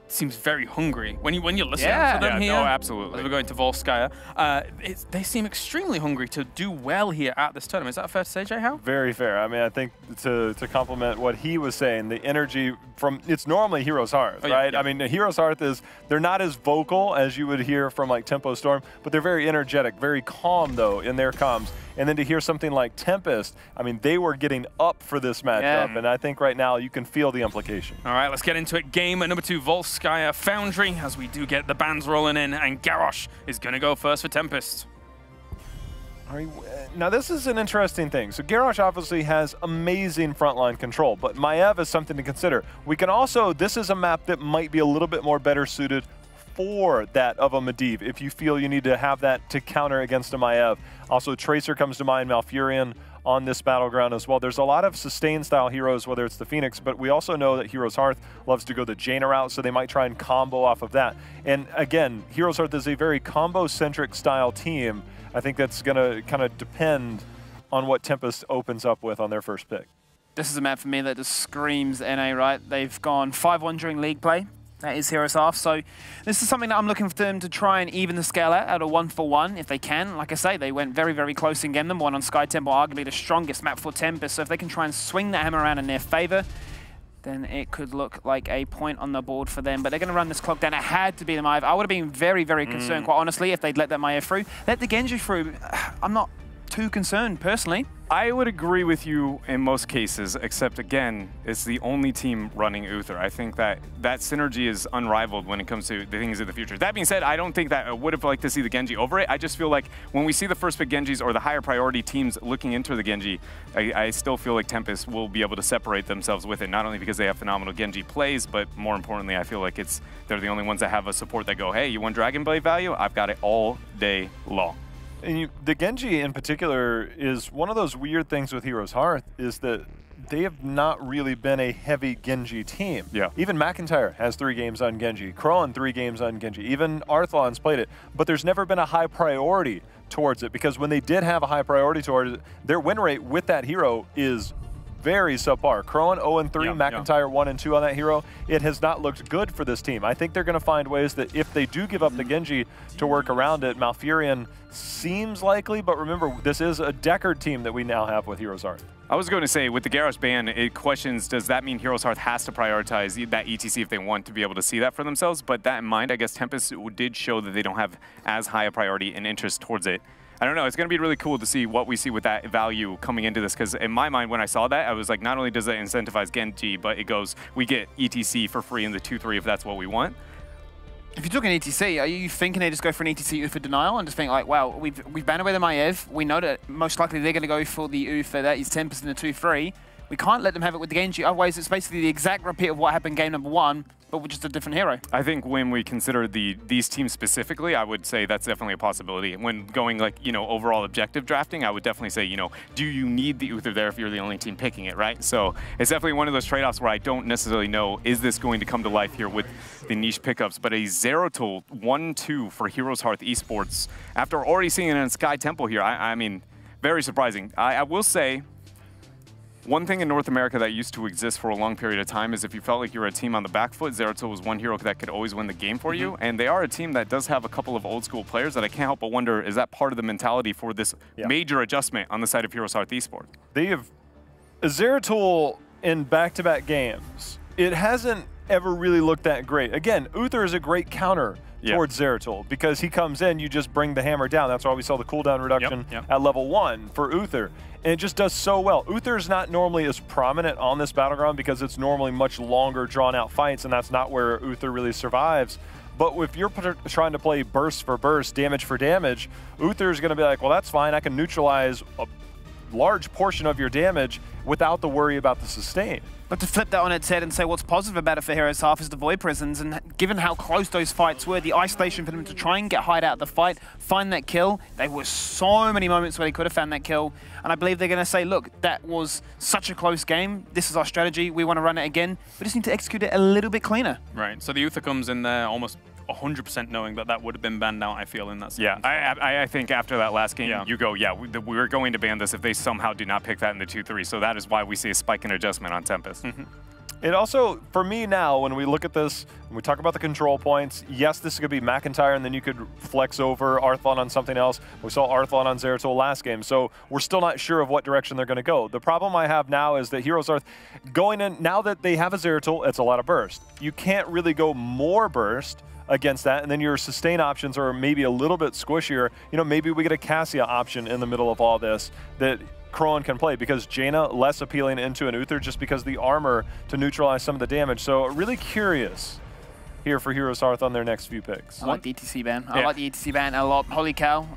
seems very hungry when you're listening to them here. No, absolutely. As we're going to Volskaya, they seem extremely hungry to do well here at this tournament. Is that fair to say, Jay How? Very fair. I mean, I think to complement what he was saying, the energy from it's normally HeroesHearth, right? Yeah. I mean, HeroesHearth they're not as vocal as you would hear from like Tempo Storm, but they're very energetic, very calm though in their comms. And then to hear something like Tempest, I mean, they were getting up for this matchup, and I think right now you can feel the implication. All right, let's get into it. Game number 2, Volskaya Foundry, as we do get the bands rolling in, and Garrosh is going to go first for Tempest. Now, this is an interesting thing. So Garrosh obviously has amazing frontline control, but Maiev is something to consider. We can also, this is a map that might be a little bit more better suited for that of a Medivh, if you feel you need to have that to counter against a Maiev. Also, Tracer comes to mind, Malfurion on this battleground as well. There's a lot of sustain style heroes, whether it's the Phoenix, but we also know that HeroesHearth loves to go the Jaina route, so they might try and combo off of that. And again, HeroesHearth is a very combo-centric style team. I think that's going to kind of depend on what Tempest opens up with on their first pick. This is a map for me that just screams NA, right? They've gone 5-1 during league play. That is HeroesHearth. So this is something that I'm looking for them to try and even the scale out at a 1-for-1 if they can. Like I say, they went very, very close in game number 1 on Sky Temple, arguably the strongest map for Tempest. So if they can try and swing that hammer around in their favor, then it could look like a point on the board for them. But they're going to run this clock down. It had to be the Maiev. I would have been very, very concerned, quite honestly, if they'd let that Maiev through. Let the Genji through. I'm not too concerned, personally. I would agree with you in most cases, except again, it's the only team running Uther. I think that synergy is unrivaled when it comes to the things of the future. That being said, I don't think that I would have liked to see the Genji over it. I just feel like when we see the first pick Genjis or the higher priority teams looking into the Genji, I still feel like Tempest will be able to separate themselves with it, not only because they have phenomenal Genji plays, but more importantly, I feel like they're the only ones that have a support that go, hey, you want Dragon Blade value? I've got it all day long. And the Genji in particular is one of those weird things with HeroesHearth is that they have not really been a heavy Genji team. Yeah. Even McIntyre has 3 games on Genji. Krillin 3 games on Genji. Even Arthlon's played it. But there's never been a high priority towards it, because when they did have a high priority towards it, their win rate with that hero is very subpar. Krillin 0-3, McIntyre 1-2 on that hero. It has not looked good for this team. I think they're going to find ways that if they do give up the Genji to work around it, Malfurion seems likely, but remember, this is a Deckard team that we now have with HeroesHearth. I was going to say, with the Garrosh ban, it questions, does that mean HeroesHearth has to prioritize that ETC if they want to be able to see that for themselves? But that in mind, I guess Tempest did show that they don't have as high a priority and interest towards it. I don't know, it's going to be really cool to see what we see with that value coming into this, because in my mind, when I saw that, I was like, not only does that incentivize Genji, but it goes, we get ETC for free in the 2-3 if that's what we want. If you're talking ETC, are you thinking they just go for an ETC Uther denial and just think like, wow, we've banned away the Maiev. We know that most likely they're going to go for the Uther that is 10% in the 2-3. We can't let them have it with the Genji, otherwise it's basically the exact repeat of what happened game number 1, but with just a different hero. I think when we consider these teams specifically, I would say that's definitely a possibility. When going like, overall objective drafting, I would definitely say, do you need the Uther there if you're the only team picking it, right? So it's definitely one of those trade-offs where I don't necessarily know, is this going to come to life here with the niche pickups? But a Zeratul 1-2 for HeroesHearth Esports, after already seeing it in Sky Temple here, I mean, very surprising. I will say, one thing in North America that used to exist for a long period of time is if you felt like you were a team on the back foot, Zeratul was one hero that could always win the game for you. And they are a team that does have a couple of old school players that I can't help but wonder, is that part of the mentality for this major adjustment on the side of HeroesHearth Esports? They have Zeratul in back-to-back games. It hasn't ever really looked that great. Again, Uther is a great counter towards Zeratul, because he comes in, you just bring the hammer down. That's why we saw the cooldown reduction at level 1 for Uther. And it just does so well. Uther's not normally as prominent on this battleground because it's normally much longer drawn out fights, and that's not where Uther really survives. But if you're trying to play burst for burst, damage for damage, Uther's going to be like, well, that's fine. I can neutralize a large portion of your damage without the worry about the sustain. But to flip that on its head and say what's positive about it for HeroesHearth is the Void Prisons, and given how close those fights were, the isolation for them to try and get Hyde out of the fight, find that kill, there were so many moments where they could have found that kill, and I believe they're going to say, look, that was such a close game, this is our strategy, we want to run it again, we just need to execute it a little bit cleaner. Right, so the Uther comes in there almost 100% knowing that that would have been banned out, I feel, in that sequence. I think after that last game, you go, we were going to ban this if they somehow do not pick that in the 2-3, so that is why we see a spike in adjustment on Tempest. It also, for me now, when we look at this, when we talk about the control points, yes, this could be McIntyre, and then you could flex over Arthlon on something else. We saw Arthlon on Zeratul last game, so we're still not sure of what direction they're going to go. The problem I have now is that HeroesHearth, going in, now that they have a Zeratul, it's a lot of burst. You can't really go more burst against that, and then your sustain options are maybe a little bit squishier. You know, maybe we get a Cassia option in the middle of all this that Krohn can play, because Jaina less appealing into an Uther just because the armor to neutralize some of the damage. So really curious here for HeroesHearth on their next few picks. I like the ETC ban. I like the ETC ban a lot. Holy cow,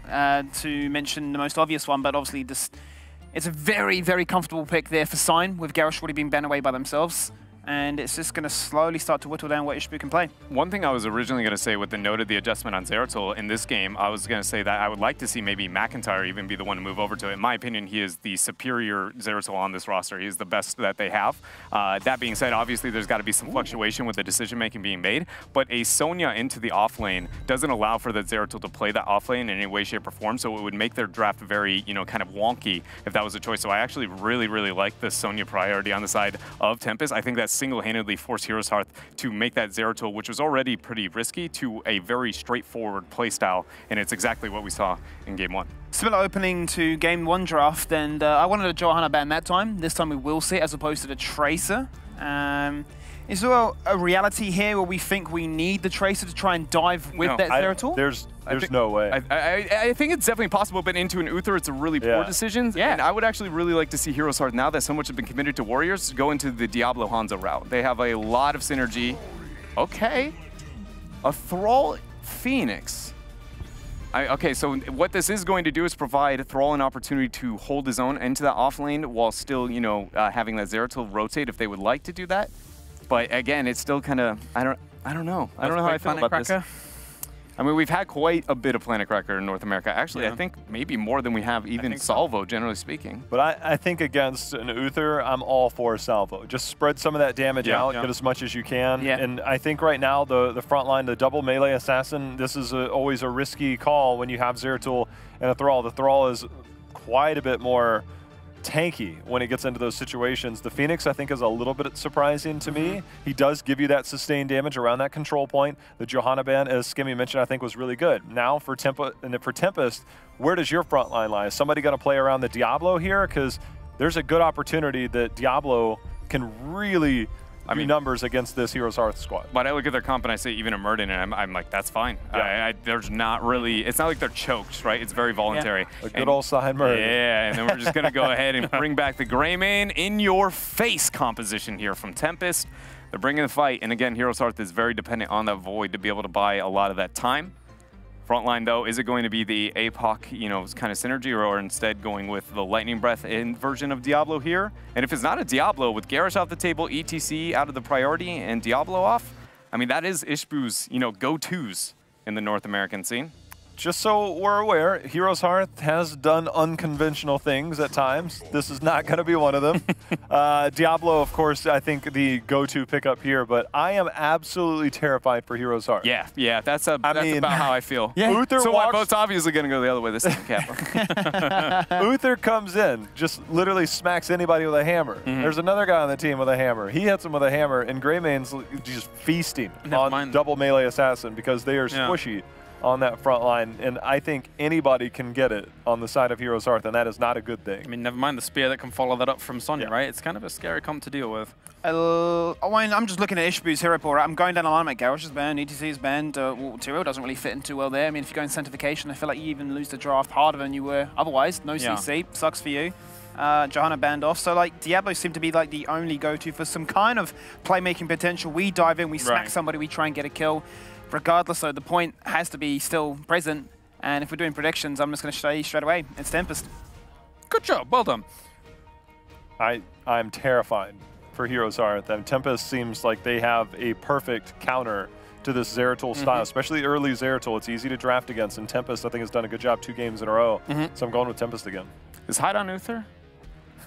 to mention the most obvious one, but obviously this, it's a very, very comfortable pick there for Sign, with Garrosh already being banned away by themselves. And it's just going to slowly start to whittle down what Ishbu can play. One thing I was originally going to say with the note of the adjustment on Zeratul in this game, I was going to say that I would like to see maybe McIntyre even be the one to move over to it. In my opinion, he is the superior Zeratul on this roster. He is the best that they have. That being said, obviously there's got to be some fluctuation with the decision-making being made, but a Sonya into the off lane doesn't allow for the Zeratul to play that off lane in any way, shape, or form, so it would make their draft very, you know, kind of wonky if that was a choice. So I actually really, really like the Sonya priority on the side of Tempest. I think that single-handedly forced HeroesHearth to make that Zeratul, which was already pretty risky, to a very straightforward playstyle, and it's exactly what we saw in Game 1. Similar opening to Game 1 draft, and I wanted a Johanna ban that time. This time we will see it as opposed to the Tracer. Is there a reality here where we think we need the Tracer to try and dive with that Zeratul? There's no way. I think it's definitely possible, but into an Uther, it's a really poor decision. Yeah. And I would actually really like to see HeroesHearth, now that so much has been committed to Warriors, go into the Diablo Hanzo route. They have a lot of synergy. Okay. A Thrall Phoenix. Okay, so what this is going to do is provide Thrall an opportunity to hold his own into that off lane while still, you know, having that Zeratul rotate if they would like to do that. But again, it's still kind of, I don't know. I don't know how I feel about this. I mean, we've had quite a bit of Planet Cracker in North America. Actually, I think maybe more than we have even Salvo, generally speaking. But I think against an Uther, I'm all for Salvo. Just spread some of that damage out, get as much as you can. And I think right now, the front line, the double melee assassin, this is always a risky call when you have Zeratul and a Thrall. The Thrall is quite a bit more tanky when it gets into those situations. The Phoenix, I think, is a little bit surprising to me. He does give you that sustained damage around that control point. The Johanna ban, as Skimmy mentioned, I think was really good. Now for Tempest, where does your front line lie? Is somebody going to play around the Diablo here? Because there's a good opportunity that Diablo can really numbers against this HeroesHearth squad. But I look at their comp and I say even a Murden, and I'm like, that's fine. There's not really, it's not like they're choked, right? It's very voluntary. A good old side Murden. Yeah, and then we're just going to go ahead and bring back the Greymane in your face composition here from Tempest. They're bringing the fight, and again, HeroesHearth is very dependent on that Void to be able to buy a lot of that time. Frontline, though, is it going to be the APOC, you know, kind of synergy, or instead going with the Lightning Breath in version of Diablo here? And if it's not a Diablo, with Garrosh off the table, ETC out of the priority, and Diablo off, I mean, that is Ishbu's, you know, go-tos in the North American scene. Just so we're aware, HeroesHearth has done unconventional things at times. This is not going to be one of them. Diablo, of course, I think the go-to pickup here, but I am absolutely terrified for HeroesHearth. Yeah, that's about how I feel. Uther so my vote's obviously going to go the other way this time, Kappa. Uther comes in, just literally smacks anybody with a hammer. There's another guy on the team with a hammer. He hits him with a hammer, and Greymane's just feasting on double melee assassin because they are squishy on that front line, and I think anybody can get it on the side of HeroesHearth, and that is not a good thing. I mean, never mind the spear that can follow that up from Sonya, right? It's kind of a scary comp to deal with. I'm just looking at Ishbu's hero pool, right? I'm going down the line, like Garrosh is banned, ETC is banned, Tyrael doesn't really fit in too well there. I mean, if you go in Sanctification, I feel like you even lose the draft harder than you were otherwise. No CC, sucks for you. Johanna banned off, so like Diablo seemed to be like the only go-to for some kind of playmaking potential. We dive in, we smack somebody, we try and get a kill. Regardless, though, the point has to be still present, and if we're doing predictions, I'm just going to say straight away, it's Tempest. Good job, well done. I'm terrified for HeroesHearth, and Tempest seems like they have a perfect counter to this Zeratul style, especially early Zeratul. It's easy to draft against, and Tempest, I think, has done a good job 2 games in a row, so I'm going with Tempest again. Is Hyde on Uther?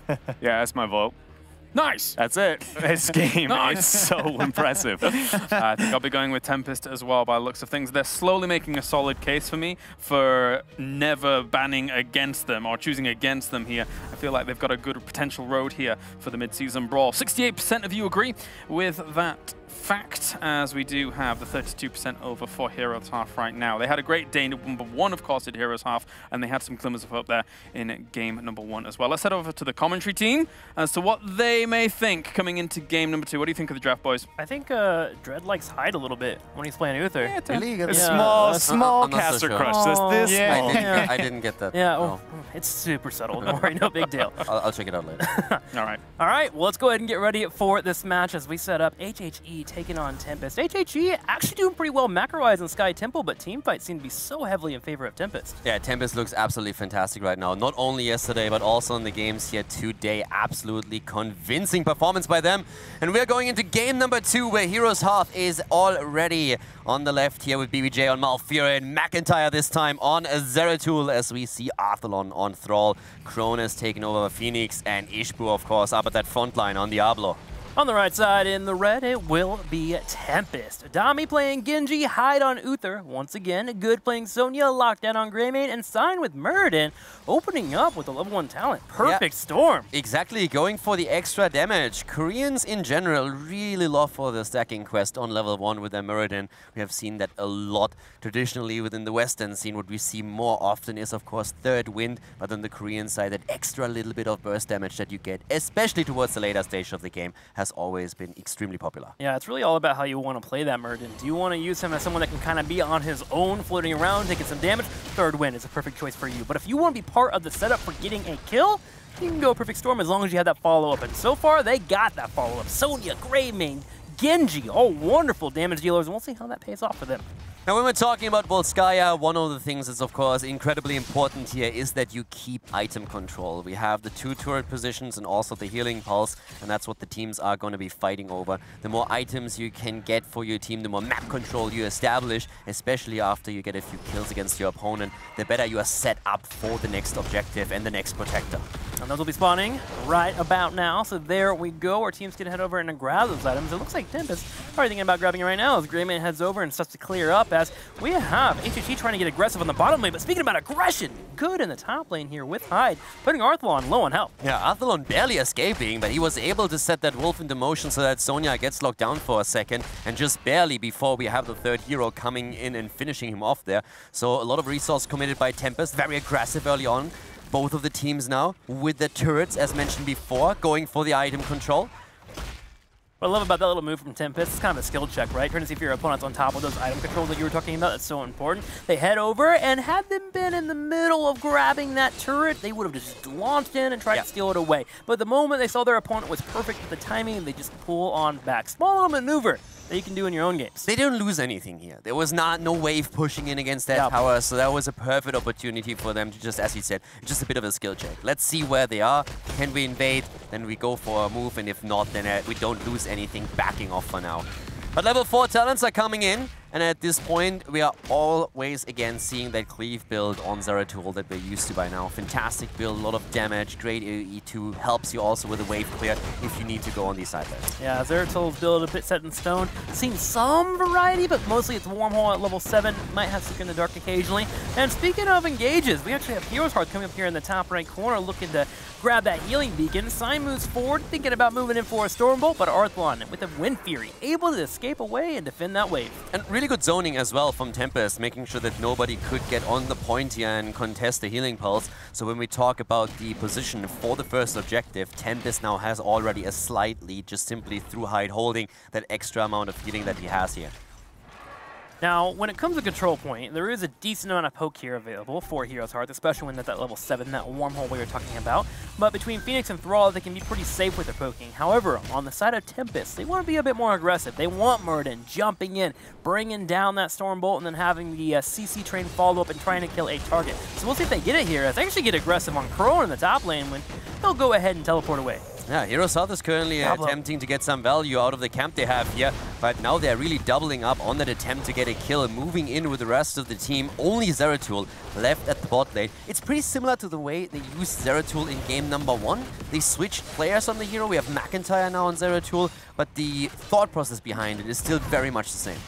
Yeah, that's my vote. Nice. That's it. This game is so impressive. I think I'll be going with Tempest as well by the looks of things. They're slowly making a solid case for me for never banning against them or choosing against them here. I feel like they've got a good potential road here for the mid-season brawl. 68% of you agree with that fact, as we do have the 32% over for HeroesHearth right now. They had a great day number 1, of course, at HeroesHearth, and they had some glimmers of hope there in game number 1 as well. Let's head over to the commentary team as to what they may think coming into game number 2. What do you think of the draft, boys? I think Dread likes hide a little bit when he's playing Uther. Yeah, a small caster sure. crush. This Yeah. I didn't get that. Yeah, No. it's super subtle. Don't worry, no big deal. I'll check it out later. All right. All right, well, let's go ahead and get ready for this match as we set up HHE taking on Tempest. HHE actually doing pretty well macro-wise in Sky Temple, but teamfights seem to be so heavily in favor of Tempest. Yeah, Tempest looks absolutely fantastic right now. Not only yesterday, but also in the games here today. Absolutely convincing performance by them. And we're going into game number 2, where HeroesHearth is already on the left here with BBJ on Malfira and McIntyre this time on Zeratul, as we see Arthalon on Thrall, Cronus taking over Phoenix, and Ishbu, of course, up at that front line on Diablo. On the right side in the red, it will be Tempest. Dami playing Genji, Hyde on Uther. Once again, Good playing Sonya, Lockdown on Greymane, and Sign with Muradin, opening up with a level 1 talent. Perfect storm. Exactly, going for the extra damage. Koreans in general really love for the stacking quest on level 1 with their Muradin. We have seen that a lot traditionally within the Western scene. What we see more often is, of course, third wind, but on the Korean side, that extra little bit of burst damage that you get, especially towards the later stage of the game, has always been extremely popular. Yeah, it's really all about how you want to play that Muradin. Do you want to use him as someone that can kind of be on his own, floating around, taking some damage? Third wind is a perfect choice for you. But if you want to be part of the setup for getting a kill, you can go Perfect Storm as long as you have that follow-up. And so far, they got that follow-up. Sonya, Greymane, Genji, all wonderful damage dealers, and we'll see how that pays off for them. Now, when we're talking about Volskaya, one of the things that's, of course, incredibly important here is that you keep item control. We have the 2 turret positions and also the healing pulse, and that's what the teams are going to be fighting over. The more items you can get for your team, the more map control you establish, especially after you get a few kills against your opponent, the better you are set up for the next objective and the next protector. And those will be spawning right about now, so there we go. Our teams can head over and grab those items. It looks like Tempest probably thinking about grabbing it right now as Greymane heads over and starts to clear up, as we have HHE trying to get aggressive on the bottom lane. But speaking about aggression, Good in the top lane here with Hyde, putting Arthalon low on health. Yeah, Arthalon barely escaping, but he was able to set that wolf into motion so that Sonya gets locked down for a second, and just barely before we have the third hero coming in and finishing him off there. So a lot of resource committed by Tempest, very aggressive early on. Both of the teams now with the turrets, as mentioned before, going for the item control. What I love about that little move from Tempest, it's kind of a skill check, right? Trying to see if your opponent's on top of those item controls that you were talking about. That's so important. They head over, and had them been in the middle of grabbing that turret, they would have just launched in and tried to steal it away. But the moment they saw their opponent was perfect with the timing, they just pull on back. Small little maneuver that you can do in your own games. They didn't lose anything here. There was no wave pushing in against that tower, so that was a perfect opportunity for them to just, as you said, just a bit of a skill check. Let's see where they are. Can we invade? Then we go for a move, and if not, then we don't lose anything, backing off for now. But level 4 talents are coming in, and at this point, we are always again seeing that cleave build on Zeratul that we're used to by now. Fantastic build, a lot of damage, great AoE2, helps you also with a wave clear if you need to go on these side lanes. Yeah, Zeratul's build a bit set in stone. Seen some variety, but mostly it's Wormhole at level 7. Might have Stick in the Dark occasionally. And speaking of engages, we actually have HeroesHearth coming up here in the top right corner looking to grab that healing beacon. Sign moves forward, thinking about moving in for a Stormbolt, but Arthalon with a Wind Fury able to escape away and defend that wave. And really good zoning as well from Tempest, making sure that nobody could get on the point here and contest the healing pulse. So when we talk about the position for the first objective, Tempest now has already a slight lead just simply through Hyde holding that extra amount of healing that he has here. Now, when it comes to control point, there is a decent amount of poke here available for HeroesHearth, especially when at that level 7, that Wormhole we were talking about. But between Phoenix and Thrall, they can be pretty safe with their poking. However, on the side of Tempest, they want to be a bit more aggressive. They want Muradin jumping in, bringing down that Stormbolt, and then having the CC train follow up and trying to kill a target. So we'll see if they get it here, as they actually get aggressive on Crone in the top lane when they'll go ahead and teleport away. Yeah, HeroesHearth is currently attempting to get some value out of the camp they have here, but now they're really doubling up on that attempt to get a kill, moving in with the rest of the team. Only Zeratul left at the bot lane. It's pretty similar to the way they used Zeratul in game number 1. They switched players on the hero. We have McIntyre now on Zeratul, but the thought process behind it is still very much the same.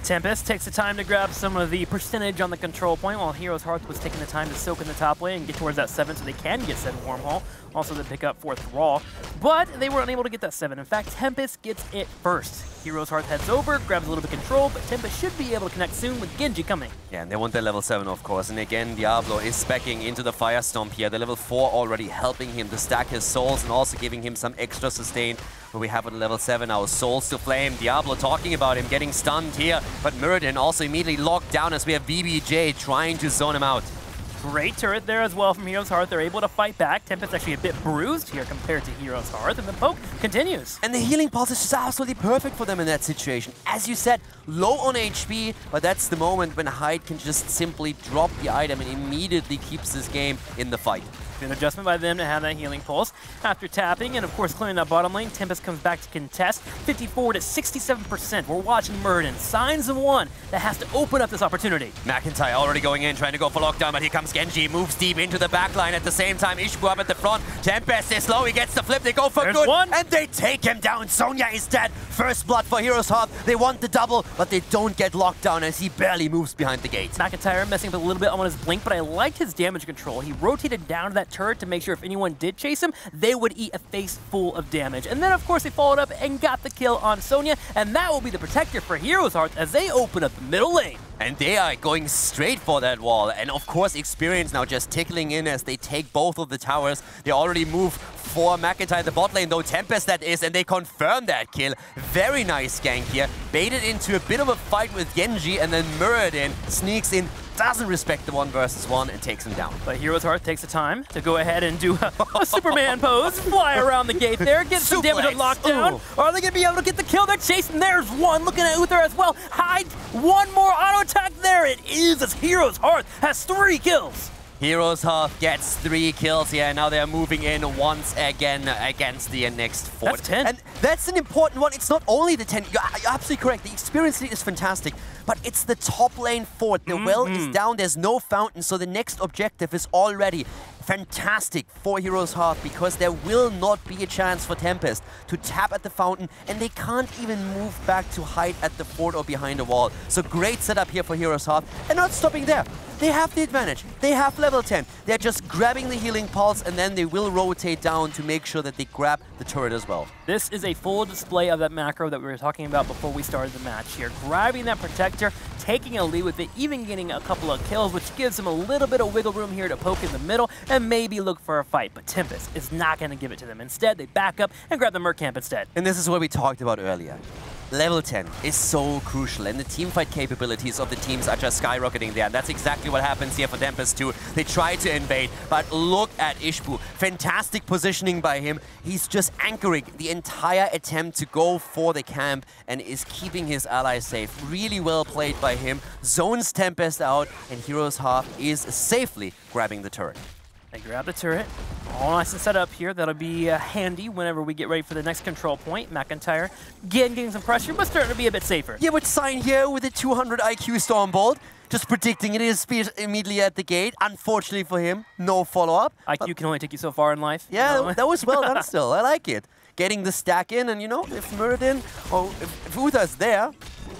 Tempest takes the time to grab some of the percentage on the control point, while HeroesHearth was taking the time to soak in the top lane and get towards that 7 so they can get said wormhole. Also to pick up 4th Brawl, but they were unable to get that 7. In fact, Tempest gets it first. HeroesHearth heads over, grabs a little bit of control, but Tempest should be able to connect soon with Genji coming. Yeah, and they want their level 7, of course. And again, Diablo is speccing into the Firestorm here. The level 4 already helping him to stack his souls and also giving him some extra sustain. But we have at level 7 our souls to flame. Diablo talking about him getting stunned here, but Muradin also immediately locked down as we have BBJ trying to zone him out. Great turret there as well from HeroesHearth. They're able to fight back. Tempest actually a bit bruised here compared to HeroesHearth, and the poke continues. And the healing pulse is just absolutely perfect for them in that situation. As you said, low on HP, but that's the moment when Hyde can just simply drop the item and immediately keeps this game in the fight. Good adjustment by them to have that healing pulse. After tapping and, of course, clearing that bottom lane, Tempest comes back to contest. 54 to 67%. We're watching Muradin. Signs of one that has to open up this opportunity. McIntyre already going in, trying to go for lockdown, but here comes Genji. Moves deep into the back line at the same time. Ishbu up at the front. Tempest is low. He gets the flip. They go for good. One. And they take him down. Sonya is dead. First blood for HeroesHearth. They want the double, but they don't get locked down as he barely moves behind the gate. McIntyre messing up a little bit on his blink, but I liked his damage control. He rotated down to that turret to make sure if anyone did chase him, they would eat a face full of damage. And then, of course, they followed up and got the kill on Sonya, and that will be the protector for HeroesHearth as they open up the middle lane. And they are going straight for that wall. And of course, Experience now just tickling in as they take both of the towers. They already move for McIntyre the bot lane, though Tempest that is, and they confirm that kill. Very nice gank here. Baited into a bit of a fight with Genji, and then Muradin sneaks in, doesn't respect the 1 versus 1, and takes him down. But HeroesHearth takes the time to go ahead and do a Superman pose, fly around the gate there, get some damage on lockdown. Are they going to be able to get the kill? They're chasing. There's one, looking at Uther as well. Hyde, one more auto attack there. It is as HeroesHearth has 3 kills. HeroesHearth gets 3 kills here. Now they're moving in once again against the next fort. That's 10. And that's an important one. It's not only the 10. You're absolutely correct. The experience lead is fantastic. But it's the top lane fort. The well is down. There's no fountain. So the next objective is already fantastic for HeroesHearth because there will not be a chance for Tempest to tap at the fountain, and they can't even move back to hide at the fort or behind a wall. So great setup here for HeroesHearth, and not stopping there. They have the advantage. They have level 10. They're just grabbing the healing pulse, and then they will rotate down to make sure that they grab the turret as well. This is a full display of that macro that we were talking about before we started the match here. Grabbing that protector, taking a lead with it, even getting a couple of kills, which gives them a little bit of wiggle room here to poke in the middle and maybe look for a fight. But Tempest is not going to give it to them. Instead, they back up and grab the Merc camp instead. And this is what we talked about earlier. Level 10 is so crucial, and the teamfight capabilities of the teams are just skyrocketing there. And that's exactly what happens here for Tempest too. They try to invade, but look at Ishbu. Fantastic positioning by him. He's just anchoring the entire attempt to go for the camp and is keeping his allies safe. Really well played by him. Zones Tempest out, and HeroesHearth is safely grabbing the turret. They grab the turret. All nice and set up here. That'll be handy whenever we get ready for the next control point. McIntyre again getting some pressure, but starting to be a bit safer. Yeah, but Sign here with a 200 IQ Stormbolt. Just predicting it is immediately at the gate. Unfortunately for him, no follow-up. IQ can only take you so far in life. Yeah, you know? that was well done still. I like it. Getting the stack in, and you know, if Muradin or if Uther's there,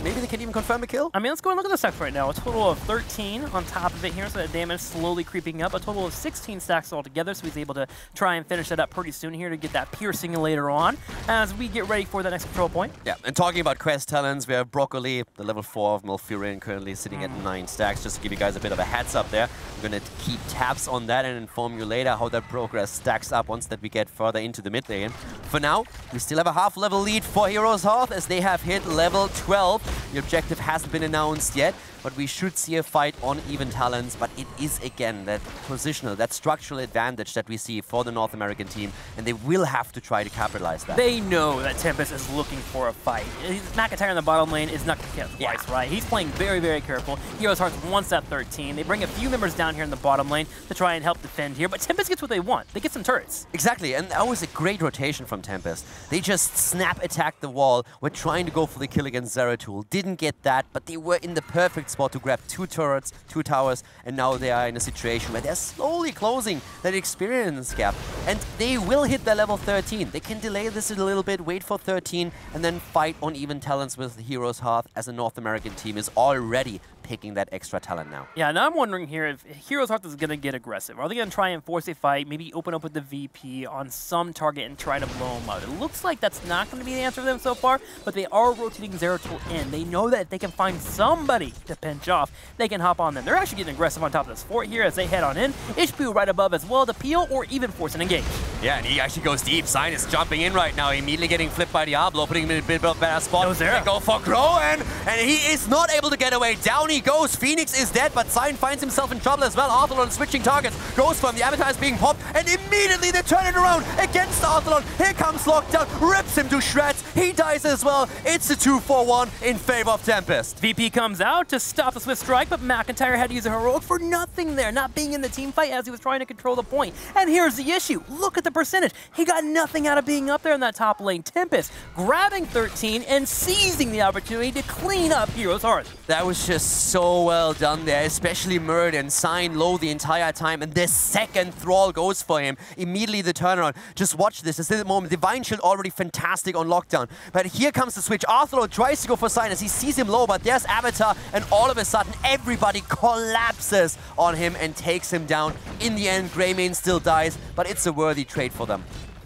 maybe they can even confirm a kill. I mean, let's go and look at the stacks right now. A total of 13 on top of it here, so the damage slowly creeping up. A total of 16 stacks altogether, so he's able to try and finish that up pretty soon here to get that piercing later on as we get ready for the next control point. Yeah, and talking about quest talents, we have Broccoli, the level 4 of Malfurion, currently sitting at 9 stacks. Just to give you guys a bit of a heads up there, I'm going to keep tabs on that and inform you later how that progress stacks up once that we get further into the mid lane. For now, we still have a half-level lead for HeroesHearth as they have hit level 12. The objective hasn't been announced yet, but we should see a fight on even talents. But it is, again, that positional, that structural advantage that we see for the North American team, and they will have to try to capitalize that. They know that Tempest is looking for a fight. McIntyre in the bottom lane is not going to get twice, right? He's playing very, very careful. HeroesHearth wants that 13. They bring a few members down here in the bottom lane to try and help defend here, but Tempest gets what they want. They get some turrets. Exactly, and that was a great rotation from Tempest. They just snap attacked the wall, were trying to go for the kill against Zeratul. Didn't get that, but they were in the perfect spot to grab 2 turrets, 2 towers, and now they are in a situation where they're slowly closing that experience gap. And they will hit their level 13. They can delay this a little bit, wait for 13, and then fight on even talents with HeroesHearth as a North American team is already picking that extra talent now. Yeah, now I'm wondering here if HeroesHearth is going to get aggressive. Are they going to try and force a fight, maybe open up with the VP on some target and try to blow him out? It looks like that's not going to be the answer for them so far, but they are rotating Zeratul in. They know that if they can find somebody to pinch off, they can hop on them. They're actually getting aggressive on top of this fort here as they head on in. HPU right above as well to peel or even force an engage. Yeah, and he actually goes deep. Sign is jumping in right now, immediately getting flipped by Diablo, putting him in a bit of a better spot. They go for Grow, and he is not able to get away. Down he goes. Phoenix is dead, but Sign finds himself in trouble as well. Arthalon switching targets, goes for him. The Avatar is being popped, and immediately they turn it around against Arthalon. Here comes Lockdown, rips him to shreds. He dies as well. It's a 2-4-1 in favor of Tempest. VP comes out to stop the Swift Strike, but McIntyre had to use a heroic for nothing there, not being in the team fight as he was trying to control the point. And here's the issue. Look at the percentage. He got nothing out of being up there in that top lane. Tempest grabbing 13 and seizing the opportunity to clean up HeroesHearth. That was just so well done there, especially Murd and Sign low the entire time, and the second Thrall goes for him. Immediately the turnaround. Just watch this. This is the moment. Divine Shield already fantastic on Lockdown, but here comes the switch. Arthur tries to go for Sign as he sees him low, but there's Avatar, and all of a sudden everybody collapses on him and takes him down. In the end, Greymane still dies, but it's a worthy trade for them.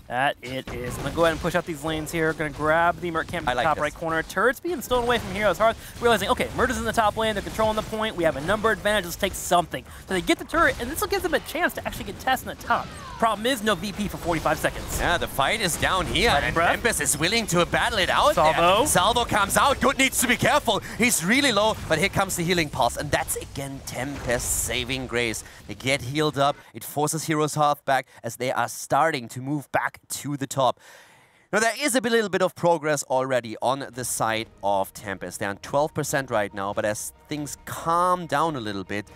That it is. I'm going to go ahead and push out these lanes here. Going to grab the Mert camp in the top right corner. Turrets being stolen away from HeroesHearth. Realizing, okay, Mert is in the top lane. They're controlling the point. We have a number advantage. Let's take something. So they get the turret, and this will give them a chance to actually get Tess in the top. Problem is, no VP for 45 seconds. Yeah, the fight is down here, and Tempest is willing to battle it out Salvo. there. Salvo comes out. Good needs to be careful. He's really low, but here comes the healing pulse, and that's again Tempest saving grace. They get healed up. It forces HeroesHearth back as they are starting to move back to the top. Now, there is a little bit of progress already on the side of Tempest. They're on 12% right now, but as things calm down a little bit,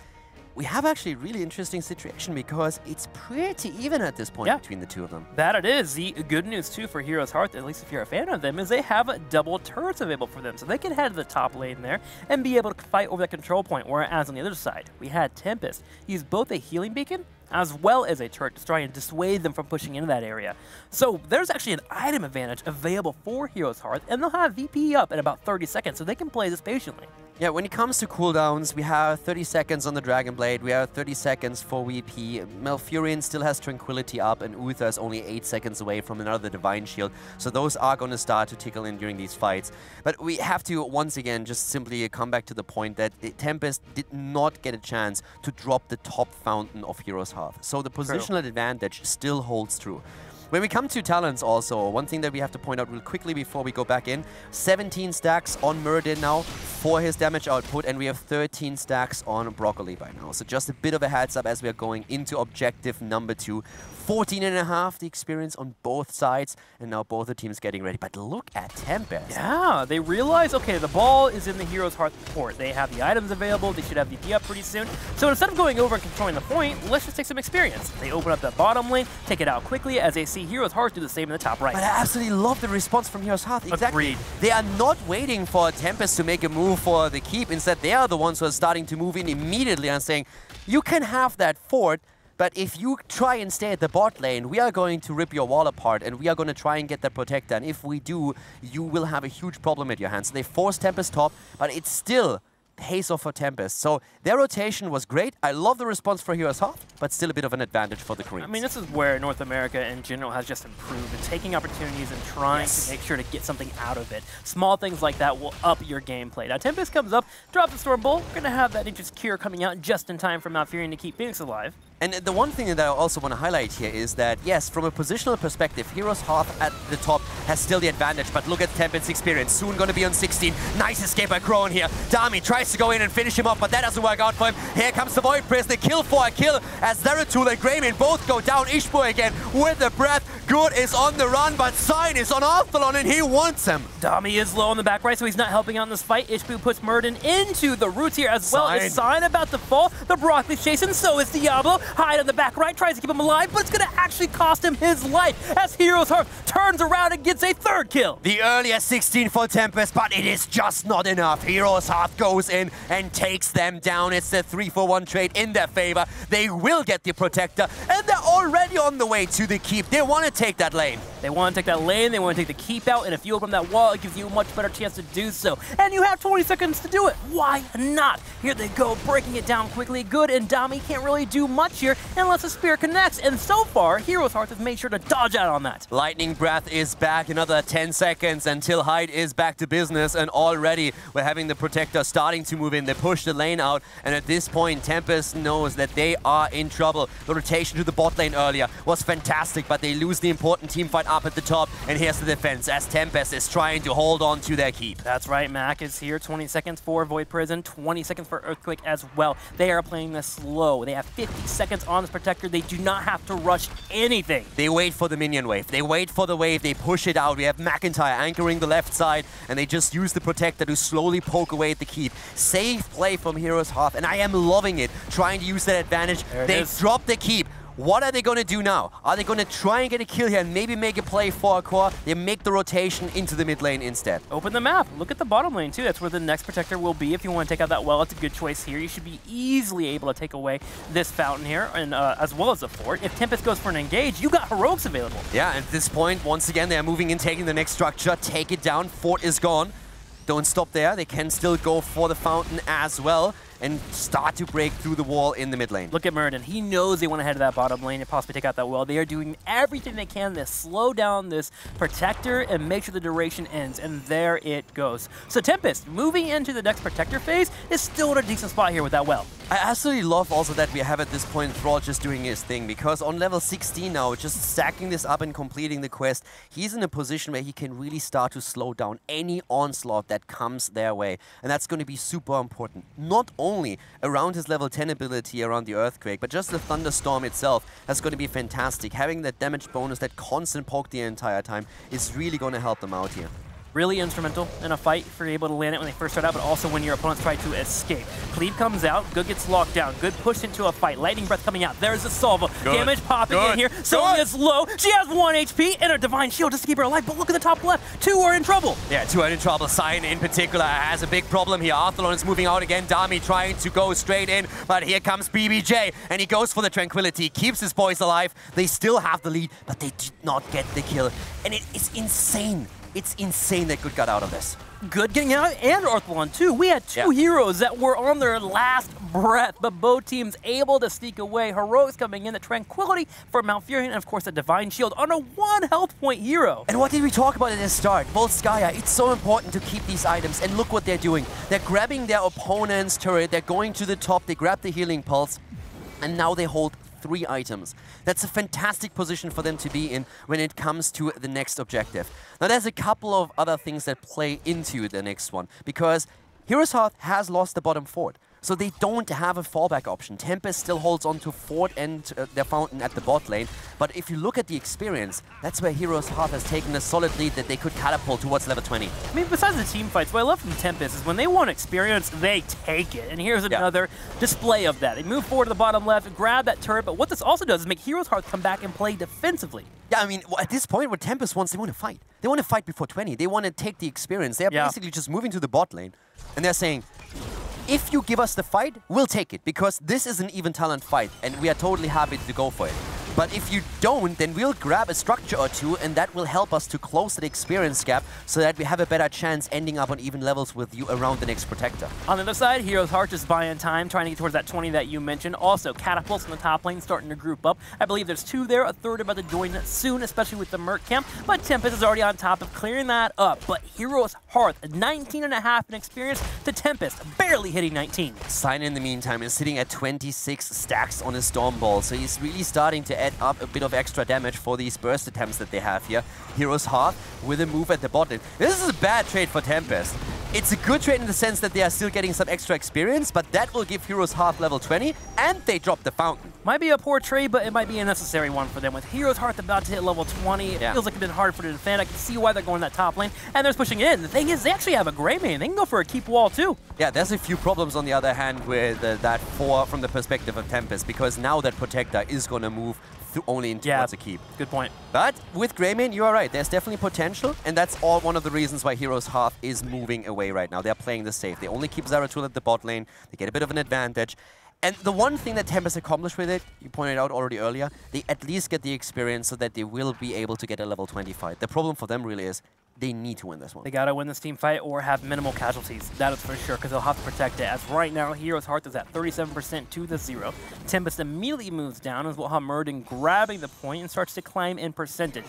we have actually a really interesting situation because it's pretty even at this point between the two of them. That it is. The good news, too, for HeroesHearth, at least if you're a fan of them, is they have double turrets available for them. So they can head to the top lane there and be able to fight over that control point, whereas on the other side, we had Tempest use both a healing beacon as well as a turret to try and dissuade them from pushing into that area. So there's actually an item advantage available for HeroesHearth, and they'll have VP up in about 30 seconds, so they can play this patiently. Yeah, when it comes to cooldowns, we have 30 seconds on the Dragon Blade, we have 30 seconds for VP. Malfurion still has Tranquility up, and Uther is only 8 seconds away from another Divine Shield, so those are going to start to tickle in during these fights. But we have to, once again, just simply come back to the point that Tempest did not get a chance to drop the top fountain of HeroesHearth. So the positional advantage still holds true. When we come to talents also, one thing that we have to point out real quickly before we go back in, 17 stacks on Muradin now for his damage output, and we have 13 stacks on Broccoli by now. So just a bit of a heads up as we are going into objective number 2. 14.5 the experience on both sides, and now both the teams getting ready. But look at Tempest. Yeah, they realize, okay, the ball is in the HeroesHearth port. They have the items available. They should have VP up pretty soon. So instead of going over and controlling the point, let's just take some experience. They open up the bottom lane, take it out quickly as they see HeroesHearth do the same in the top right. But I absolutely love the response from HeroesHearth. Exactly. Agreed. They are not waiting for Tempest to make a move for the keep. Instead, they are the ones who are starting to move in immediately and saying, you can have that fort, but if you try and stay at the bot lane, we are going to rip your wall apart, and we are going to try and get that protector. And if we do, you will have a huge problem at your hands. So they force Tempest top, but it's still pays off for Tempest. So their rotation was great. I love the response for HeroesHearth. but still a bit of an advantage for the Koreans. I mean, this is where North America in general has just improved and taking opportunities and trying to make sure to get something out of it. Small things like that will up your gameplay. Now, Tempest comes up, drops the Storm Bolt. We're going to have that Nature's Cure coming out just in time for Malfurion to keep Phoenix alive. And the one thing that I also want to highlight here is that, yes, from a positional perspective, HeroesHearth at the top has still the advantage, but look at Tempest's experience. Soon going to be on 16. Nice escape by Crone here. Dami tries to go in and finish him off, but that doesn't work out for him. Here comes the Void Prison. The kill for a kill as Zeratul and Greymin both go down. Ishbu again with the breath. Good is on the run, but Sign is on Arthalon and he wants him. Dami is low on the back right, so he's not helping out in this fight. Ishbu puts Murden into the roots here as well as Sign about to fall. The Broccoli's chasing, so is Diablo. Hide on the back right, tries to keep him alive, but it's going to actually cost him his life as HeroesHearth turns around and gets a third kill. The earlier 16 for Tempest, but it is just not enough. HeroesHearth goes in and takes them down. It's a 3-for-1 trade in their favor. They will get the Protector, and they're already on the way to the keep. They want to take that lane. They want to take that lane, they want to take the keep out, and if you open that wall, it gives you a much better chance to do so. And you have 20 seconds to do it. Why not? Here they go, breaking it down quickly. Good, and Dami can't really do much here unless the spear connects. And so far, HeroesHearth has made sure to dodge out on that. Lightning Breath is back. Another 10 seconds until Hyde is back to business, and already we're having the Protector starting to move in. They push the lane out, and at this point, Tempest knows that they are in trouble. The rotation to the bot lane earlier was fantastic, but they lose the important team fight up at the top, and here's the defense as Tempest is trying to hold on to their keep. That's right, Mac is here. 20 seconds for Void Prison, 20 seconds for Earthquake as well. They are playing this slow. They have 50 seconds on this Protector. They do not have to rush anything. They wait for the minion wave. They wait for the wave. They push it out. We have McIntyre anchoring the left side, and they just use the Protector to slowly poke away at the keep. Safe play from HeroesHearth, and I am loving it, trying to use that advantage. They've dropped the keep. What are they going to do now? Are they going to try and get a kill here and maybe make a play for a core? They make the rotation into the mid lane instead. Open the map. Look at the bottom lane, too. That's where the next Protector will be. If you want to take out that well, it's a good choice here. You should be easily able to take away this fountain here, and as well as the fort. If Tempest goes for an engage, you got heroics available. Yeah, at this point, once again, they're moving in, taking the next structure. Take it down. Fort is gone. Don't stop there. They can still go for the fountain as well and start to break through the wall in the mid lane. Look at Murden. He knows they want to head to that bottom lane and possibly take out that well. They are doing everything they can to slow down this Protector and make sure the duration ends, and there it goes. So Tempest, moving into the next Protector phase, is still in a decent spot here with that well. I absolutely love also that we have at this point Thrall just doing his thing, because on level 16 now, just stacking this up and completing the quest, he's in a position where he can really start to slow down any onslaught that comes their way. And that's going to be super important. Not only around his level 10 ability around the Earthquake, but just the Thunderstorm itself is going to be fantastic. Having that damage bonus, that constant poke the entire time, is really going to help them out here. Really instrumental in a fight if you're able to land it when they first start out, but also when your opponents try to escape. Cleave comes out, Good gets locked down, Good pushed into a fight, Lightning Breath coming out, there's a Salvo, damage popping in here, Sylvia is low, she has 1 HP and a Divine Shield just to keep her alive, but look at the top left, 2 are in trouble. Yeah, 2 are in trouble. Sign in particular has a big problem here. Arthalon is moving out again, Dami trying to go straight in, but here comes BBJ, and he goes for the Tranquility, keeps his boys alive. They still have the lead, but they did not get the kill, and it is insane. It's insane that Good got out of this. Good getting out, and Arthalon too. We had 2 heroes that were on their last breath, but both teams able to sneak away. Heroics coming in, the Tranquility for Malfurion, and of course the Divine Shield on a 1 health point hero. And what did we talk about at the start? Volskaya, it's so important to keep these items, and look what they're doing. They're grabbing their opponent's turret, they're going to the top, they grab the Healing Pulse, and now they hold 3 items. That's a fantastic position for them to be in when it comes to the next objective. Now there's a couple of other things that play into the next one, because HeroesHearth has lost the bottom fort. So they don't have a fallback option. Tempest still holds on to Fort and their fountain at the bot lane. But if you look at the experience, that's where HeroesHearth has taken a solid lead that they could catapult towards level 20. I mean, besides the team fights, what I love from Tempest is when they want experience, they take it. And here's another display of that. They move forward to the bottom left, grab that turret, but what this also does is make HeroesHearth come back and play defensively. Yeah, I mean, at this point, what Tempest wants, they want to fight. They want to fight before 20. They want to take the experience. They're basically just moving to the bot lane. And they're saying, if you give us the fight, we'll take it, because this is an even talent fight, and we are totally happy to go for it. But if you don't, then we'll grab a structure or two, and that will help us to close that experience gap so that we have a better chance ending up on even levels with you around the next protector. On the other side, HeroesHearth just buying time, trying to get towards that 20 that you mentioned. Also, Catapults in the top lane starting to group up. I believe there's 2 there, a third about to join soon, especially with the Merc camp. But Tempest is already on top of clearing that up. But HeroesHearth, 19.5 in experience to Tempest, barely hitting 19. Sign in the meantime is sitting at 26 stacks on his Storm Ball, so he's really starting to add up a bit of extra damage for these burst attempts that they have here. HeroesHearth with a move at the bot lane. This is a bad trade for Tempest. It's a good trade in the sense that they are still getting some extra experience, but that will give HeroesHearth level 20, and they drop the fountain. Might be a poor trade, but it might be a necessary one for them. With HeroesHearth about to hit level 20, it feels like it's been hard for them to defend. I can see why they're going that top lane, and they're pushing in. The thing is, they actually have a Grey Mane. They can go for a keep wall, too. Yeah, there's a few problems on the other hand with that 4 from the perspective of Tempest, because now that protector is going to move only into towards a keep. Good point. But with Greymane, you are right. There's definitely potential, and that's all one of the reasons why HeroesHearth is moving away right now. They're playing the safe. They only keep Zeratul at the bot lane. They get a bit of an advantage. And the one thing that Tempest accomplished with it, you pointed out already earlier, they at least get the experience so that they will be able to get a level 20 fight. The problem for them really is they need to win this one. They gotta win this team fight or have minimal casualties. That is for sure, because they'll have to protect it. As right now, HeroesHearth is at 37% to the 0. Tempest immediately moves down as well, Murden grabbing the point and starts to climb in percentage.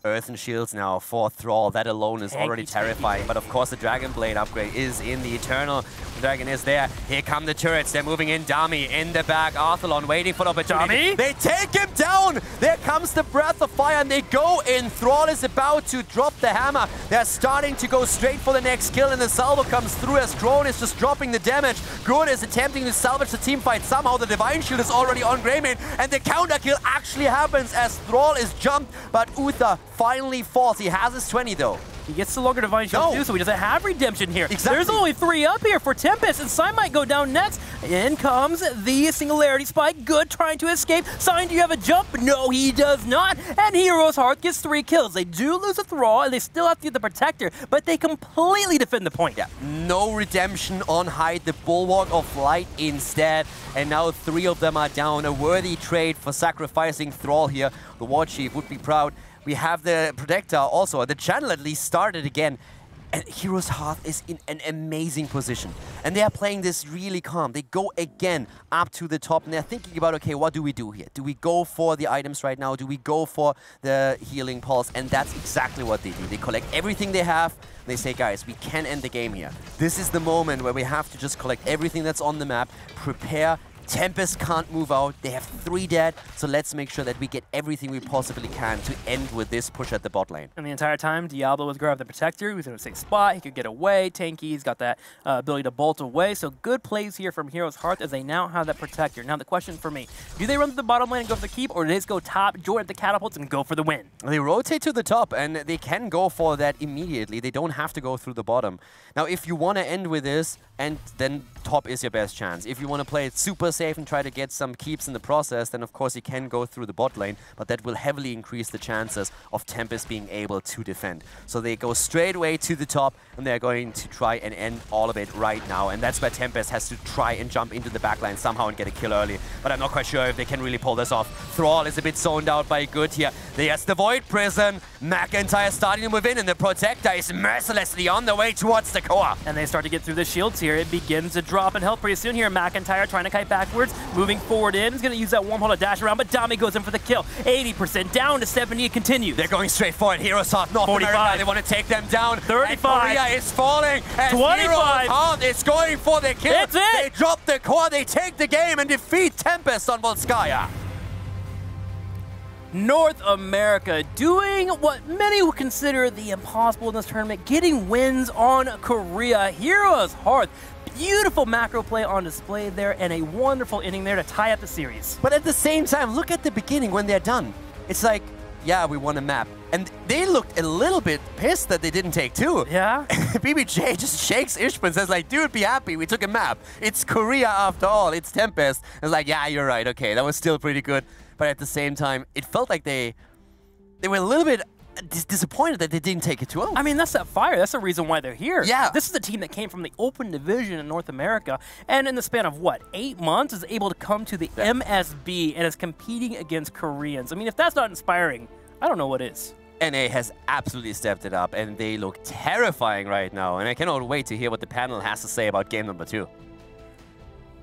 Earthen Shields now for Thrall. That alone is already terrifying. But of course, the Dragon Blade upgrade is in the Eternal. The Dragon is there. Here come the turrets. They're moving in. Dami in the back. Arthalon waiting for the opportunity. Dami? They take him down. There comes the Breath of Fire, and they go in. Thrall is about to drop the hammer. They're starting to go straight for the next kill, and the salvo comes through as Drone is just dropping the damage. Good is attempting to salvage the team fight. Somehow the Divine Shield is already on Greymane, and the counter kill actually happens as Thrall is jumped, but Uther finally falls. He has his 20 though. He gets the longer Divine Shield too, so he doesn't have redemption here. Exactly. There's only 3 up here for Tempest, and Sign might go down next. In comes the Singularity Spike. Good, trying to escape. Sign, do you have a jump? No, he does not. And HeroesHearth gets 3 kills. They do lose a Thrall, and they still have to get the Protector, but they completely defend the point. Yeah, no redemption on Hyde. The Bulwark of Light instead. And now 3 of them are down. A worthy trade for sacrificing Thrall here. The War Chief would be proud. We have the Protector also. The channel at least started again. And HeroesHearth is in an amazing position. And they are playing this really calm. They go again up to the top. And they're thinking about, okay, what do we do here? Do we go for the items right now? Do we go for the healing pulse? And that's exactly what they do. They collect everything they have. And they say, guys, we can end the game here. This is the moment where we have to just collect everything that's on the map, prepare. Tempest can't move out. They have 3 dead, so let's make sure that we get everything we possibly can to end with this push at the bot lane. And the entire time, Diablo was grabbing the Protector. He was in a safe spot. He could get away. Tanky, he's got that ability to bolt away. So good plays here from HeroesHearth as they now have that Protector. Now the question for me, do they run to the bottom lane and go for the keep, or do they just go top, join at the catapults, and go for the win? They rotate to the top, and they can go for that immediately. They don't have to go through the bottom. Now, if you want to end with this, and then top is your best chance. If you want to play it super safe and try to get some keeps in the process, then of course you can go through the bot lane, but that will heavily increase the chances of Tempest being able to defend. So they go straight away to the top, and they're going to try and end all of it right now. And that's where Tempest has to try and jump into the backline somehow and get a kill early. But I'm not quite sure if they can really pull this off. Thrall is a bit zoned out by Good here. There's the Void Prison. McIntyre starting to move in, and the Protector is mercilessly on the way towards the core. And they start to get through the shields here. It begins to drop in health pretty soon here. McIntyre trying to kite backwards, moving forward in. He's going to use that wormhole to dash around, but Dami goes in for the kill. 80% down to 70. It continues. They're going straight for it. HeroesHearth, North 45. America. They want to take them down. 35. And Korea is falling. As 25. HeroesHearth is going for the kill. That's it. They drop the core. They take the game and defeat Tempest on Volskaya. North America doing what many would consider the impossible in this tournament, getting wins on Korea. HeroesHearth, beautiful macro play on display there, and a wonderful inning there to tie up the series. But at the same time, look at the beginning when they're done. It's like, yeah, we won a map. And they looked a little bit pissed that they didn't take 2. Yeah? BBJ just shakes Ishbin and says like, dude, be happy, we took a map. It's Korea after all, it's Tempest. It's like, yeah, you're right, okay, that was still pretty good. But at the same time, it felt like they were a little bit disappointed that they didn't take it 2-0. I mean, that's that fire. That's the reason why they're here. Yeah. This is a team that came from the open division in North America, and in the span of, what, 8 months, is able to come to the MSB and is competing against Koreans. I mean, if that's not inspiring, I don't know what is. NA has absolutely stepped it up, and they look terrifying right now. And I cannot wait to hear what the panel has to say about game number 2.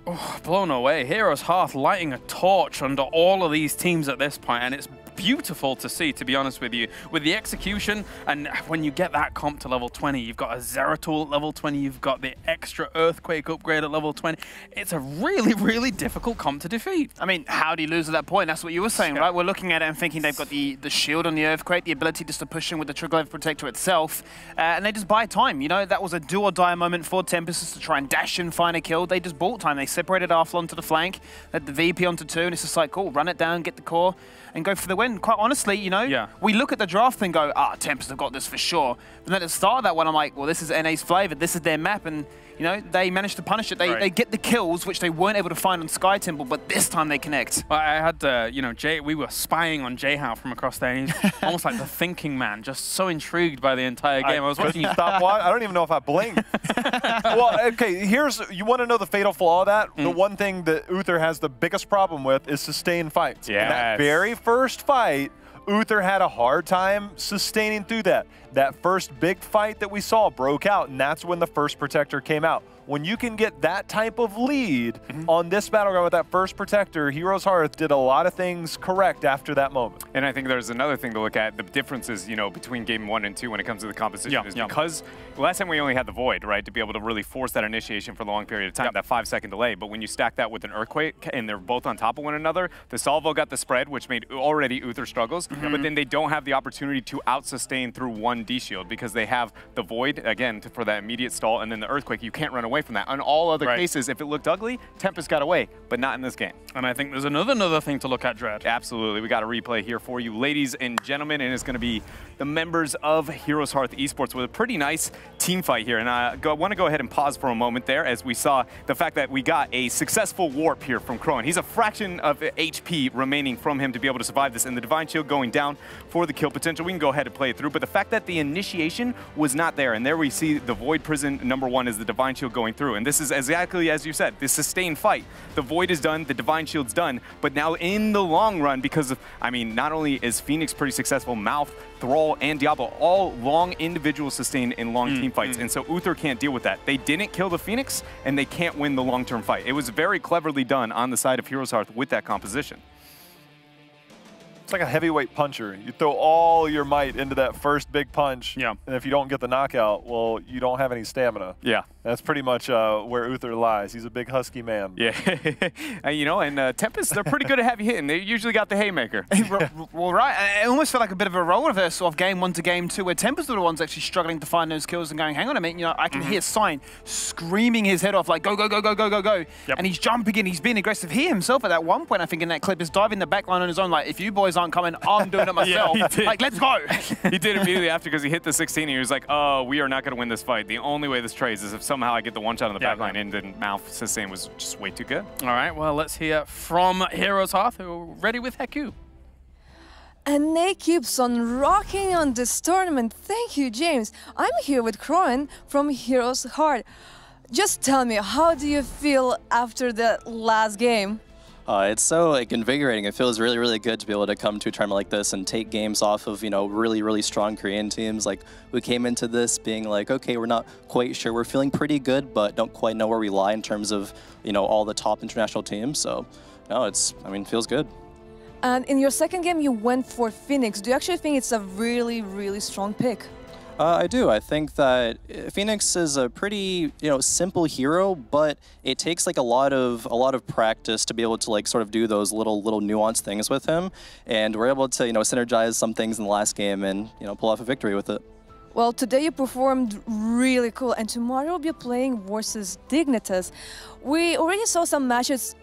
Oh, blown away. HeroesHearth lighting a torch under all of these teams at this point, and it's beautiful to see, to be honest with you. With the execution, and when you get that comp to level 20, you've got a Zeratul at level 20, you've got the extra Earthquake upgrade at level 20. It's a really, really difficult comp to defeat. I mean, how do you lose at that point? That's what you were saying, right? We're looking at it and thinking they've got the shield on the Earthquake, the ability just to push in with the Trigger Level Protector itself, and they just buy time. You know, that was a do or die moment for Tempest to try and dash and find a kill. They just bought time. They separated Arflon to the flank, had the VP onto 2, and it's just like, cool, run it down, get the core, and go for the win. Quite honestly, you know, we look at the draft and go, Tempest have got this for sure. But then at the start of that one, I'm like, well, this is NA's flavor, this is their map, and you know, they managed to punish it. They get the kills, which they weren't able to find on Sky Temple, but this time they connect. Well, I had, you know, we were spying on Jayhow from across there, and he's almost like the thinking man, just so intrigued by the entire game. I was watching you. Stop watching. I don't even know if I blinked. Well, okay, you want to know the fatal flaw of that? The one thing that Uther has the biggest problem with is sustained fights. Yes. In that very first fight, Uther had a hard time sustaining through that. That first big fight that we saw broke out, and that's when the first Protector came out. When you can get that type of lead on this battleground with that first Protector, HeroesHearth did a lot of things correct after that moment. And I think there's another thing to look at. The differences, you know, between game 1 and 2 when it comes to the composition is because last time we only had the Void, right, to be able to really force that initiation for a long period of time, that 5-second delay. But when you stack that with an Earthquake and they're both on top of one another, the Salvo got the spread, which made already Uther struggles, but then they don't have the opportunity to out-sustain through one D-Shield because they have the Void, again, for that immediate stall, and then the Earthquake. You can't run away from that. On all other cases, if it looked ugly, Tempest got away, but not in this game. And I think there's another thing to look at, Dread. Absolutely. We got a replay here for you, ladies and gentlemen, and it's going to be the members of HeroesHearth Esports with a pretty nice team fight here. And I want to go ahead and pause for a moment there as we saw the fact that we got a successful warp here from Crowan. He's a fraction of HP remaining from him to be able to survive this, and the Divine Shield going down for the kill potential. We can go ahead and play it through, but the fact that the initiation was not there, and there we see the Void Prison #1 is the Divine Shield going through. And this is exactly as you said, the sustained fight. The Void is done, the Divine Shield's done, but now in the long run, because of, I mean, not only is Phoenix pretty successful, Mouth, Thrall, and Diablo, all long individual sustained in long team fights, and so Uther can't deal with that. They didn't kill the Phoenix, and they can't win the long-term fight. It was very cleverly done on the side of HeroesHearth with that composition. It's like a heavyweight puncher. You throw all your might into that first big punch, and if you don't get the knockout, well, you don't have any stamina. Yeah. That's pretty much where Uther lies. He's a big husky man. Yeah. You know, and Tempest, they're pretty good at heavy hitting. They usually got the haymaker. Well, right. It almost felt like a bit of a role reversal of game 1 to game 2, where Tempest were the ones actually struggling to find those kills and going, hang on a minute, you know, I can hear Sign screaming his head off, like, go, go, go, go, go, go, go. And he's jumping in, he's being aggressive. He himself at that one point, I think, in that clip, is diving the backline on his own, like, if you boys aren't coming, I'm doing it myself. Like, let's go. He did immediately after because he hit the 16 and he was like, oh, we are not going to win this fight. The only way this trades is if somehow I get the one shot on the backline, and then Mouth sustain was just way too good. All right, well, let's hear from HeroesHearth, who are ready with Heku. And Nate keeps on rocking on this tournament. Thank you, James. I'm here with Crowan from HeroesHearth. Just tell me, how do you feel after the last game? It's so invigorating. It feels really, really good to be able to come to a tournament like this and take games off of, you know, really, really strong Korean teams. Like, we came into this being like, okay, we're not quite sure. We're feeling pretty good, but don't quite know where we lie in terms of, you know, all the top international teams. So, no, it feels good. And in your second game, you went for Phoenix. Do you actually think it's a really, really strong pick? I do. I think that Phoenix is a pretty, you know, simple hero, but it takes like a lot of practice to be able to like sort of do those little nuanced things with him, and we're able to, you know, synergize some things in the last game and, you know, pull off a victory with it. Well, today you performed really cool, and tomorrow you'll be playing versus Dignitas. We already saw some matches,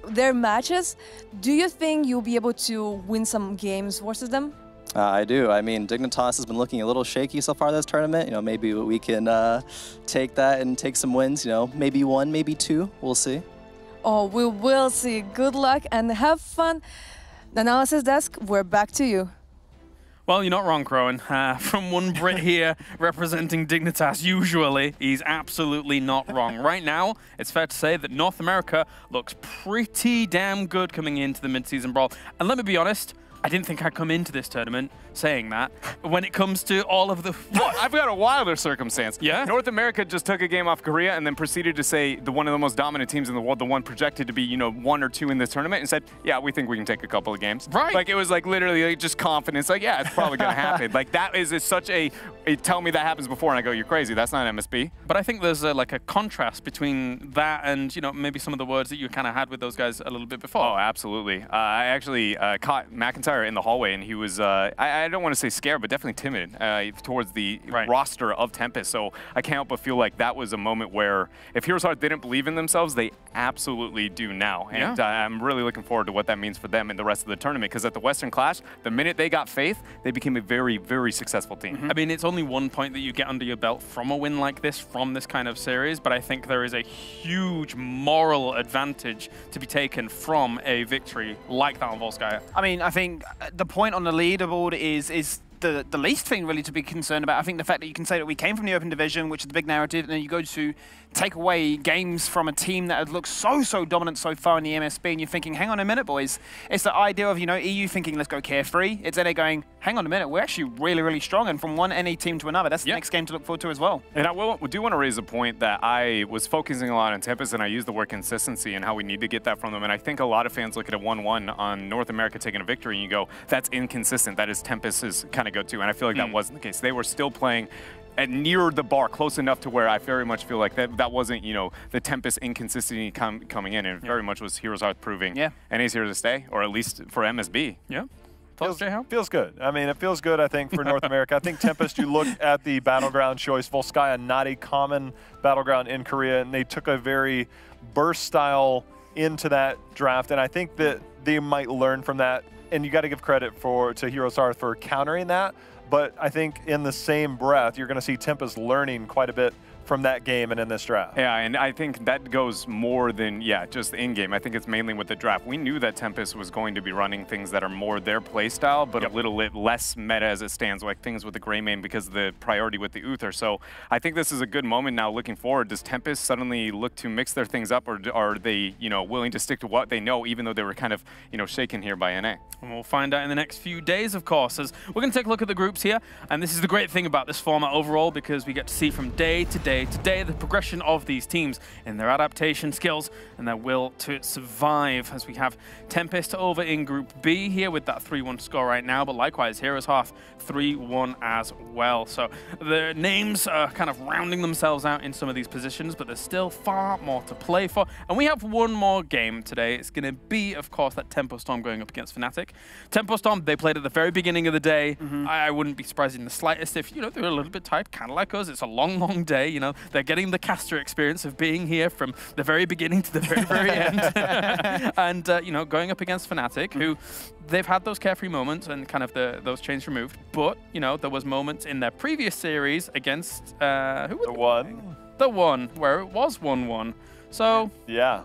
their matches. Do you think you'll be able to win some games versus them? I do. I mean, Dignitas has been looking a little shaky so far this tournament. You know, maybe we can take that and take some wins. You know, maybe 1, maybe 2. We'll see. Oh, we will see. Good luck and have fun. The Analysis Desk, we're back to you. Well, you're not wrong, Crowan. From one Brit here representing Dignitas, usually, he's absolutely not wrong. Right now, it's fair to say that North America looks pretty damn good coming into the Mid-Season Brawl. And let me be honest, I didn't think I'd come into this tournament saying that. When it comes to all of the... Well, I've got a wilder circumstance. Yeah? North America just took a game off Korea and then proceeded to say one of the most dominant teams in the world, the one projected to be, you know, 1 or 2 in this tournament, and said, yeah, we think we can take a couple of games. Right. Like, it was like literally like, just confidence. Like, yeah, it's probably going to happen. Like, that is such a tell me that happens before, and I go, you're crazy. That's not MSB. But I think there's like a contrast between that and, you know, maybe some of the words that you kind of had with those guys a little bit before. Oh, absolutely. I actually caught McIntyre in the hallway, and he was, I don't want to say scared, but definitely timid towards the roster of Tempest. So I can't help but feel like that was a moment where if HeroesHearth didn't believe in themselves, they absolutely do now. And I'm really looking forward to what that means for them in the rest of the tournament, because at the Western Clash, the minute they got faith, they became a very, very successful team. I mean, it's only 1 point that you get under your belt from a win like this, from this kind of series, but I think there is a huge moral advantage to be taken from a victory like that on Volskaya. I mean, I think the point on the leaderboard is the least thing really to be concerned about. I think the fact that you can say that we came from the Open Division, which is the big narrative, and then you go to take away games from a team that had looked so dominant so far in the MSB, and you're thinking, hang on a minute, boys. It's the idea of, you know, EU thinking, let's go carefree. It's NA going, hang on a minute, we're actually really strong, and from one NA team to another, that's the next game to look forward to as well. And I do want to raise a point that I was focusing a lot on Tempest, and I used the word consistency and how we need to get that from them. And I think a lot of fans look at a 1-1 on North America taking a victory, and you go, that's inconsistent. That is Tempest's kind of go-to. And I feel like that wasn't the case. They were still playing at near the bar, close enough to where I very much feel like that wasn't, you know, the Tempest inconsistency coming in. And very much was HeroesHearth proving NA's here to stay, or at least for MSB. Yeah. Feels good. I mean, it feels good, I think, for North America. I think Tempest, you look at the battleground choice, Volskaya, not a common battleground in Korea, and they took a very burst style into that draft, and I think that they might learn from that, and you got to give credit to HeroesHearth for countering that, but I think in the same breath, you're going to see Tempest learning quite a bit from that game and in this draft. Yeah, and I think that goes more than, just in-game. I think it's mainly with the draft. We knew that Tempest was going to be running things that are more their play style, but a little bit less meta as it stands, like things with the Grey Mane because of the priority with the Uther. So I think this is a good moment now looking forward. Does Tempest suddenly look to mix their things up, or are they, you know, willing to stick to what they know, even though they were kind of, you know, shaken here by NA? And we'll find out in the next few days, of course, as we're going to take a look at the groups here. And this is the great thing about this format overall, because we get to see from day to day to day the progression of these teams in their adaptation skills and their will to survive, as we have Tempest over in Group B here with that 3-1 score right now, but likewise HeroesHearth 3-1 as well. So the names are kind of rounding themselves out in some of these positions, but there's still far more to play for. And we have one more game today. It's going to be, of course, that Tempo Storm going up against Fnatic. Tempo Storm, they played at the very beginning of the day. I wouldn't be surprised in the slightest if, you know, they're a little bit tired, kind of like us. It's a long day, you know. They're getting the caster experience of being here from the very beginning to the very end. And, you know, going up against Fnatic, who they've had those carefree moments and kind of those chains removed. But, you know, there was moments in their previous series against, who was the one where it was 1-1. So, yeah.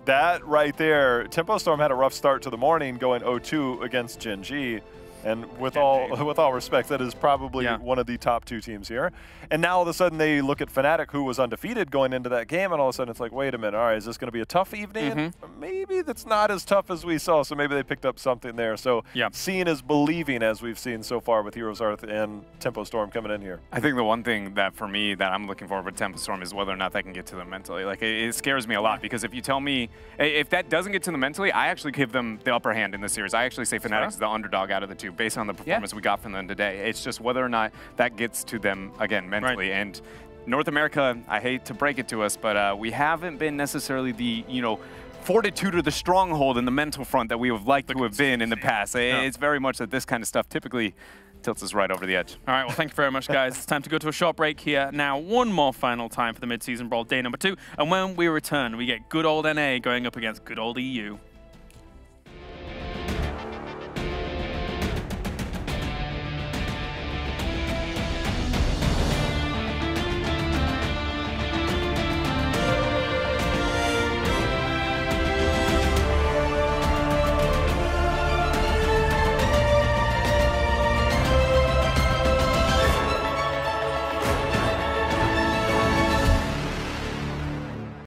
That right there, Tempo Storm had a rough start to the morning going 0-2 against Gen G. And with all respect, that is probably one of the top 2 teams here. And now all of a sudden they look at Fnatic, who was undefeated going into that game, and all of a sudden it's like, wait a minute, all right, is this going to be a tough evening? Maybe that's not as tough as we saw, so maybe they picked up something there. So seeing is believing, as we've seen so far with HeroesHearth and Tempo Storm coming in here. I think the one thing that for me that I'm looking forward with Tempo Storm is whether or not that can get to them mentally. Like, it scares me a lot, because if you tell me, if that doesn't get to them mentally, I actually give them the upper hand in this series. I actually say Fnatic is the underdog out of the 2 based on the performance we got from them today. It's just whether or not that gets to them, again, mentally. And North America, I hate to break it to us, but we haven't been necessarily the, you know, fortitude or the stronghold in the mental front that we would like to have been in the past. It's very much that this kind of stuff typically tilts us right over the edge. All right, well, thank you very much, guys. It's time to go to a short break here. Now, one more final time for the Mid-Season Brawl, day number 2. And when we return, we get good old NA going up against good old EU.